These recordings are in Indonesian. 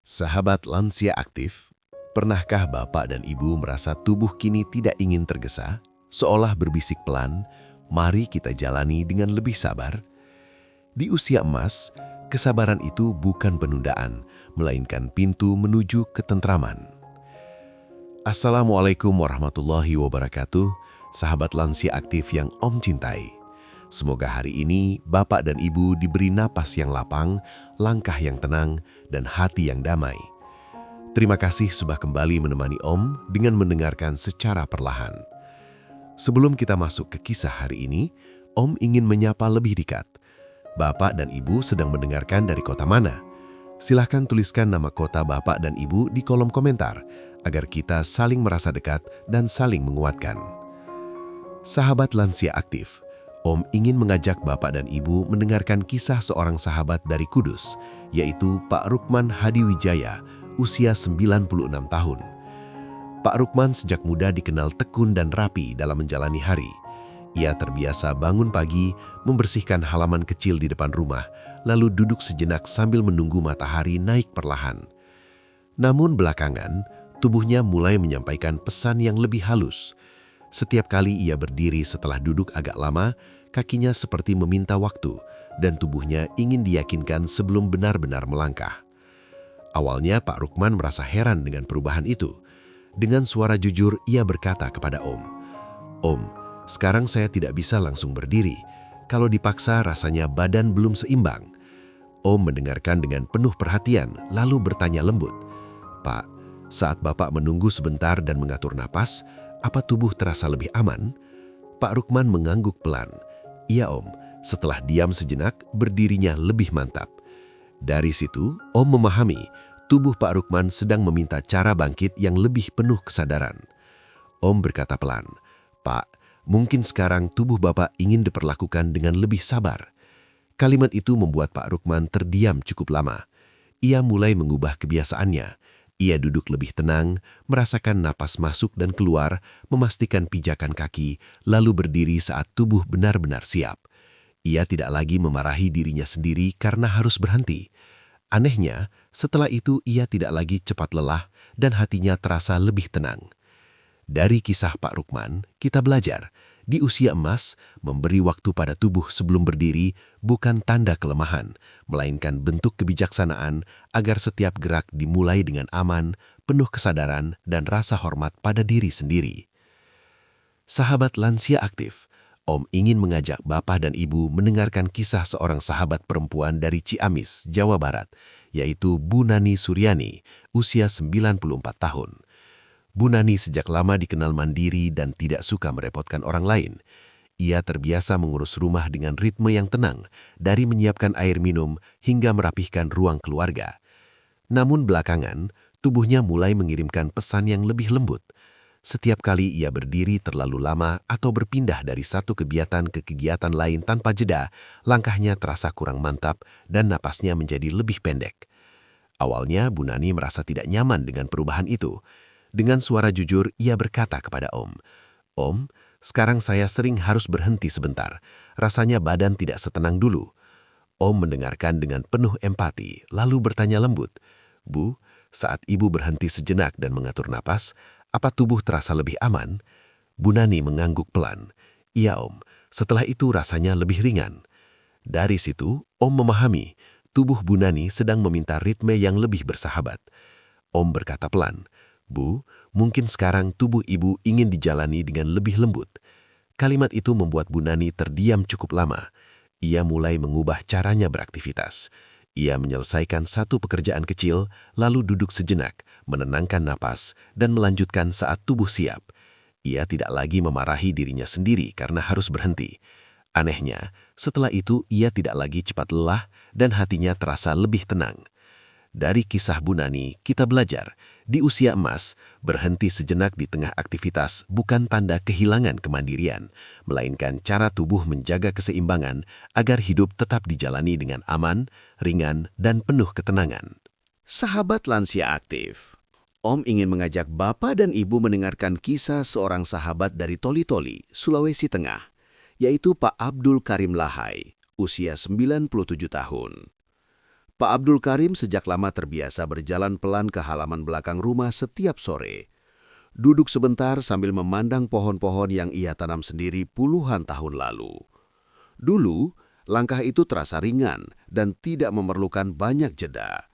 Sahabat lansia aktif, pernahkah Bapak dan Ibu merasa tubuh kini tidak ingin tergesa, seolah berbisik pelan, mari kita jalani dengan lebih sabar? Di usia emas, kesabaran itu bukan penundaan, melainkan pintu menuju ketentraman. Assalamualaikum warahmatullahi wabarakatuh, sahabat lansia aktif yang Om cintai. Semoga hari ini Bapak dan Ibu diberi napas yang lapang, langkah yang tenang, dan hati yang damai. Terima kasih sudah kembali menemani Om dengan mendengarkan secara perlahan. Sebelum kita masuk ke kisah hari ini, Om ingin menyapa lebih dekat. Bapak dan Ibu sedang mendengarkan dari kota mana? Silahkan tuliskan nama kota Bapak dan Ibu di kolom komentar, agar kita saling merasa dekat dan saling menguatkan. Sahabat lansia aktif, Om ingin mengajak Bapak dan Ibu mendengarkan kisah seorang sahabat dari Kudus, yaitu Pak Rukman Hadiwijaya, usia 96 tahun. Pak Rukman sejak muda dikenal tekun dan rapi dalam menjalani hari. Ia terbiasa bangun pagi, membersihkan halaman kecil di depan rumah, lalu duduk sejenak sambil menunggu matahari naik perlahan. Namun belakangan, tubuhnya mulai menyampaikan pesan yang lebih halus. Setiap kali ia berdiri setelah duduk agak lama, kakinya seperti meminta waktu dan tubuhnya ingin diyakinkan sebelum benar-benar melangkah. Awalnya Pak Rukman merasa heran dengan perubahan itu. Dengan suara jujur ia berkata kepada Om, "Om, sekarang saya tidak bisa langsung berdiri. Kalau dipaksa rasanya badan belum seimbang." Om mendengarkan dengan penuh perhatian lalu bertanya lembut, "Pak, saat Bapak menunggu sebentar dan mengatur napas, apa tubuh terasa lebih aman?" Pak Rukman mengangguk pelan. "Iya Om," setelah diam sejenak berdirinya lebih mantap. Dari situ Om memahami tubuh Pak Rukman sedang meminta cara bangkit yang lebih penuh kesadaran. Om berkata pelan, "Pak, mungkin sekarang tubuh Bapak ingin diperlakukan dengan lebih sabar." Kalimat itu membuat Pak Rukman terdiam cukup lama. Ia mulai mengubah kebiasaannya. Ia duduk lebih tenang, merasakan napas masuk dan keluar, memastikan pijakan kaki, lalu berdiri saat tubuh benar-benar siap. Ia tidak lagi memarahi dirinya sendiri karena harus berhenti. Anehnya, setelah itu ia tidak lagi cepat lelah dan hatinya terasa lebih tenang. Dari kisah Pak Rukman, kita belajar, di usia emas, memberi waktu pada tubuh sebelum berdiri bukan tanda kelemahan, melainkan bentuk kebijaksanaan agar setiap gerak dimulai dengan aman, penuh kesadaran, dan rasa hormat pada diri sendiri. Sahabat lansia aktif, Om ingin mengajak Bapak dan Ibu mendengarkan kisah seorang sahabat perempuan dari Ciamis, Jawa Barat, yaitu Bu Nani Suryani, usia 94 tahun. Bu Nani sejak lama dikenal mandiri dan tidak suka merepotkan orang lain. Ia terbiasa mengurus rumah dengan ritme yang tenang, dari menyiapkan air minum hingga merapihkan ruang keluarga. Namun belakangan, tubuhnya mulai mengirimkan pesan yang lebih lembut. Setiap kali ia berdiri terlalu lama atau berpindah dari satu kegiatan ke kegiatan lain tanpa jeda, langkahnya terasa kurang mantap dan napasnya menjadi lebih pendek. Awalnya Bu Nani merasa tidak nyaman dengan perubahan itu. Dengan suara jujur, ia berkata kepada Om, "Om, sekarang saya sering harus berhenti sebentar. Rasanya badan tidak setenang dulu." Om mendengarkan dengan penuh empati, lalu bertanya lembut, "Bu, saat Ibu berhenti sejenak dan mengatur napas, apa tubuh terasa lebih aman?" Bu Nani mengangguk pelan. "Iya Om, setelah itu rasanya lebih ringan." Dari situ, Om memahami, tubuh Bu Nani sedang meminta ritme yang lebih bersahabat. Om berkata pelan, "Bu, mungkin sekarang tubuh Ibu ingin dijalani dengan lebih lembut." Kalimat itu membuat Bu Nani terdiam cukup lama. Ia mulai mengubah caranya beraktivitas. Ia menyelesaikan satu pekerjaan kecil, lalu duduk sejenak, menenangkan napas, dan melanjutkan saat tubuh siap. Ia tidak lagi memarahi dirinya sendiri karena harus berhenti. Anehnya, setelah itu ia tidak lagi cepat lelah dan hatinya terasa lebih tenang. Dari kisah Bu Nani, kita belajar, di usia emas, berhenti sejenak di tengah aktivitas bukan tanda kehilangan kemandirian, melainkan cara tubuh menjaga keseimbangan agar hidup tetap dijalani dengan aman, ringan, dan penuh ketenangan. Sahabat lansia aktif, Om ingin mengajak Bapak dan Ibu mendengarkan kisah seorang sahabat dari Toli-Toli, Sulawesi Tengah, yaitu Pak Abdul Karim Lahai, usia 97 tahun. Pak Abdul Karim sejak lama terbiasa berjalan pelan ke halaman belakang rumah setiap sore. Duduk sebentar sambil memandang pohon-pohon yang ia tanam sendiri puluhan tahun lalu. Dulu, langkah itu terasa ringan dan tidak memerlukan banyak jeda.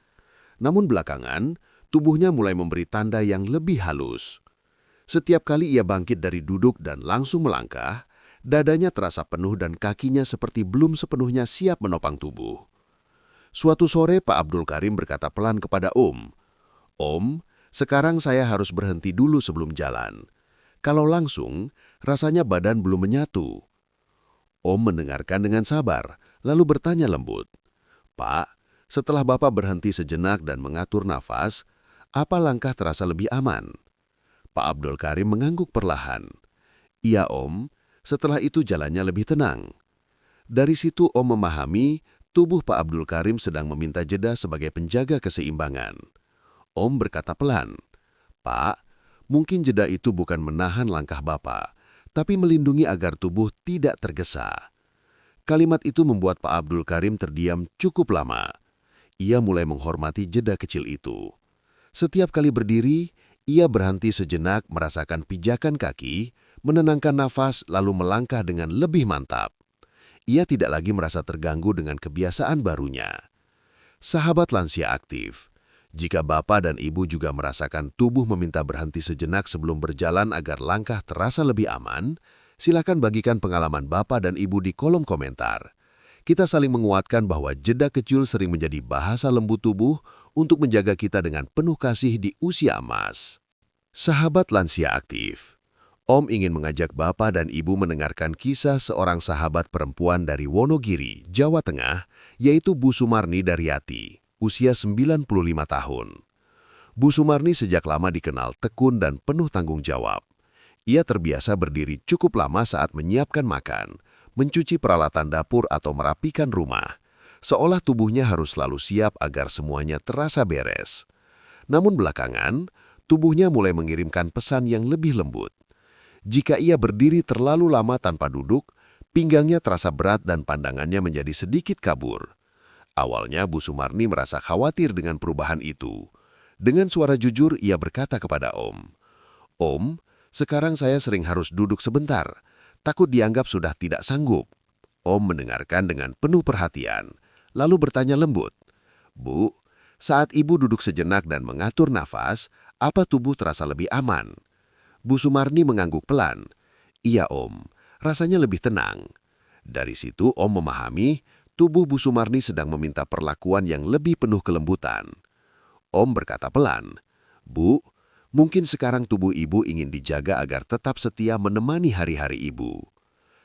Namun belakangan, tubuhnya mulai memberi tanda yang lebih halus. Setiap kali ia bangkit dari duduk dan langsung melangkah, dadanya terasa penuh dan kakinya seperti belum sepenuhnya siap menopang tubuh. Suatu sore Pak Abdul Karim berkata pelan kepada Om, sekarang saya harus berhenti dulu sebelum jalan. Kalau langsung, rasanya badan belum menyatu. Om mendengarkan dengan sabar, lalu bertanya lembut, Pak, setelah Bapak berhenti sejenak dan mengatur nafas, apa langkah terasa lebih aman? Pak Abdul Karim mengangguk perlahan. Iya Om, setelah itu jalannya lebih tenang. Dari situ Om memahami tubuh Pak Abdul Karim sedang meminta jeda sebagai penjaga keseimbangan. Om berkata pelan, Pak, mungkin jeda itu bukan menahan langkah Bapak, tapi melindungi agar tubuh tidak tergesa. Kalimat itu membuat Pak Abdul Karim terdiam cukup lama. Ia mulai menghormati jeda kecil itu. Setiap kali berdiri, ia berhenti sejenak merasakan pijakan kaki, menenangkan nafas lalu melangkah dengan lebih mantap. Ia tidak lagi merasa terganggu dengan kebiasaan barunya. Sahabat lansia aktif, jika Bapak dan Ibu juga merasakan tubuh meminta berhenti sejenak sebelum berjalan agar langkah terasa lebih aman, silakan bagikan pengalaman Bapak dan Ibu di kolom komentar. Kita saling menguatkan bahwa jeda kecil sering menjadi bahasa lembut tubuh untuk menjaga kita dengan penuh kasih di usia emas. Sahabat lansia aktif, Om ingin mengajak Bapak dan Ibu mendengarkan kisah seorang sahabat perempuan dari Wonogiri, Jawa Tengah, yaitu Bu Sumarni Daryati, usia 95 tahun. Bu Sumarni sejak lama dikenal tekun dan penuh tanggung jawab. Ia terbiasa berdiri cukup lama saat menyiapkan makan, mencuci peralatan dapur atau merapikan rumah, seolah tubuhnya harus selalu siap agar semuanya terasa beres. Namun belakangan, tubuhnya mulai mengirimkan pesan yang lebih lembut. Jika ia berdiri terlalu lama tanpa duduk, pinggangnya terasa berat dan pandangannya menjadi sedikit kabur. Awalnya Bu Sumarni merasa khawatir dengan perubahan itu. Dengan suara jujur ia berkata kepada Om, sekarang saya sering harus duduk sebentar, takut dianggap sudah tidak sanggup. Om mendengarkan dengan penuh perhatian, lalu bertanya lembut, Bu, saat Ibu duduk sejenak dan mengatur nafas, apa tubuh terasa lebih aman? Bu Sumarni mengangguk pelan. Iya Om, rasanya lebih tenang. Dari situ Om memahami tubuh Bu Sumarni sedang meminta perlakuan yang lebih penuh kelembutan. Om berkata pelan, Bu, mungkin sekarang tubuh Ibu ingin dijaga agar tetap setia menemani hari-hari Ibu.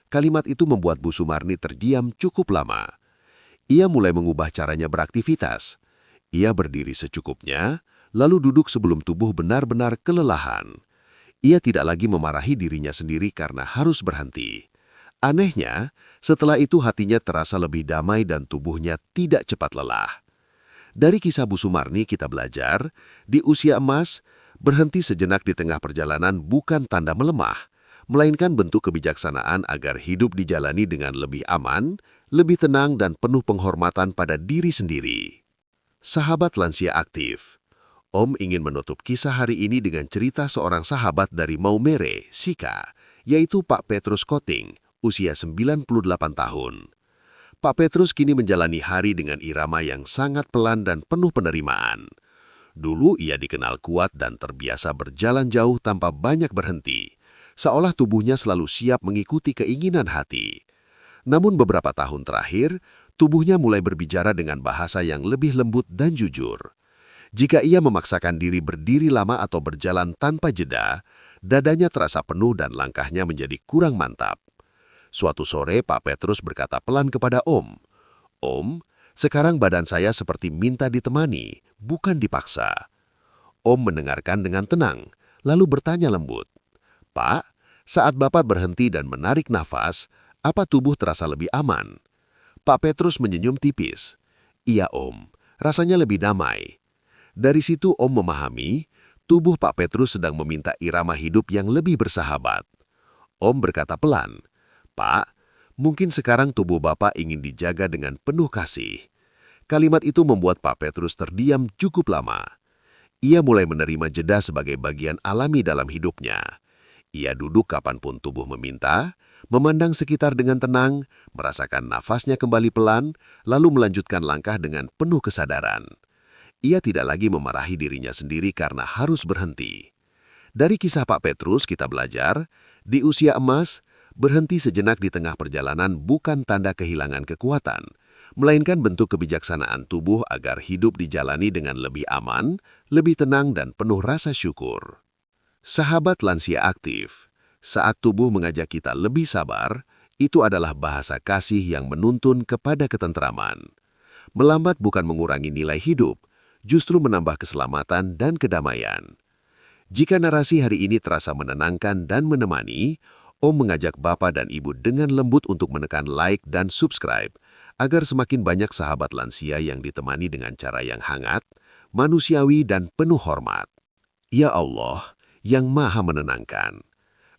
Kalimat itu membuat Bu Sumarni terdiam cukup lama. Ia mulai mengubah caranya beraktivitas. Ia berdiri secukupnya, lalu duduk sebelum tubuh benar-benar kelelahan. Ia tidak lagi memarahi dirinya sendiri karena harus berhenti. Anehnya, setelah itu hatinya terasa lebih damai dan tubuhnya tidak cepat lelah. Dari kisah Bu Sumarni kita belajar, di usia emas, berhenti sejenak di tengah perjalanan bukan tanda melemah, melainkan bentuk kebijaksanaan agar hidup dijalani dengan lebih aman, lebih tenang dan penuh penghormatan pada diri sendiri. Sahabat lansia aktif, Om ingin menutup kisah hari ini dengan cerita seorang sahabat dari Maumere, Sika, yaitu Pak Petrus Koting, usia 98 tahun. Pak Petrus kini menjalani hari dengan irama yang sangat pelan dan penuh penerimaan. Dulu ia dikenal kuat dan terbiasa berjalan jauh tanpa banyak berhenti, seolah tubuhnya selalu siap mengikuti keinginan hati. Namun beberapa tahun terakhir, tubuhnya mulai berbicara dengan bahasa yang lebih lembut dan jujur. Jika ia memaksakan diri berdiri lama atau berjalan tanpa jeda, dadanya terasa penuh dan langkahnya menjadi kurang mantap. Suatu sore Pak Petrus berkata pelan kepada Om, sekarang badan saya seperti minta ditemani, bukan dipaksa. Om mendengarkan dengan tenang, lalu bertanya lembut, Pak, saat Bapak berhenti dan menarik nafas, apa tubuh terasa lebih aman? Pak Petrus menyenyum tipis. Iya Om, rasanya lebih damai. Dari situ Om memahami, tubuh Pak Petrus sedang meminta irama hidup yang lebih bersahabat. Om berkata pelan, Pak, mungkin sekarang tubuh Bapak ingin dijaga dengan penuh kasih. Kalimat itu membuat Pak Petrus terdiam cukup lama. Ia mulai menerima jeda sebagai bagian alami dalam hidupnya. Ia duduk kapanpun tubuh meminta, memandang sekitar dengan tenang, merasakan nafasnya kembali pelan, lalu melanjutkan langkah dengan penuh kesadaran. Ia tidak lagi memarahi dirinya sendiri karena harus berhenti. Dari kisah Pak Petrus kita belajar, di usia emas, berhenti sejenak di tengah perjalanan bukan tanda kehilangan kekuatan, melainkan bentuk kebijaksanaan tubuh agar hidup dijalani dengan lebih aman, lebih tenang dan penuh rasa syukur. Sahabat lansia aktif, saat tubuh mengajak kita lebih sabar, itu adalah bahasa kasih yang menuntun kepada ketentraman. Melambat bukan mengurangi nilai hidup, justru menambah keselamatan dan kedamaian. Jika narasi hari ini terasa menenangkan dan menemani, Om mengajak Bapak dan Ibu dengan lembut untuk menekan like dan subscribe, agar semakin banyak sahabat lansia yang ditemani dengan cara yang hangat, manusiawi dan penuh hormat. Ya Allah, yang Maha Menenangkan,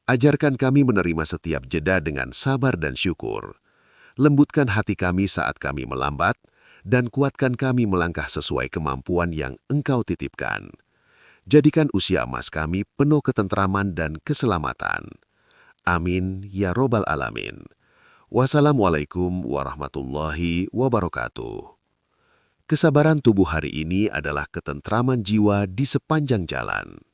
ajarkan kami menerima setiap jeda dengan sabar dan syukur. Lembutkan hati kami saat kami melambat, dan kuatkan kami melangkah sesuai kemampuan yang Engkau titipkan. Jadikan usia emas kami penuh ketentraman dan keselamatan. Amin ya Robbal Alamin. Wassalamualaikum warahmatullahi wabarakatuh. Kesabaran tubuh hari ini adalah ketentraman jiwa di sepanjang jalan.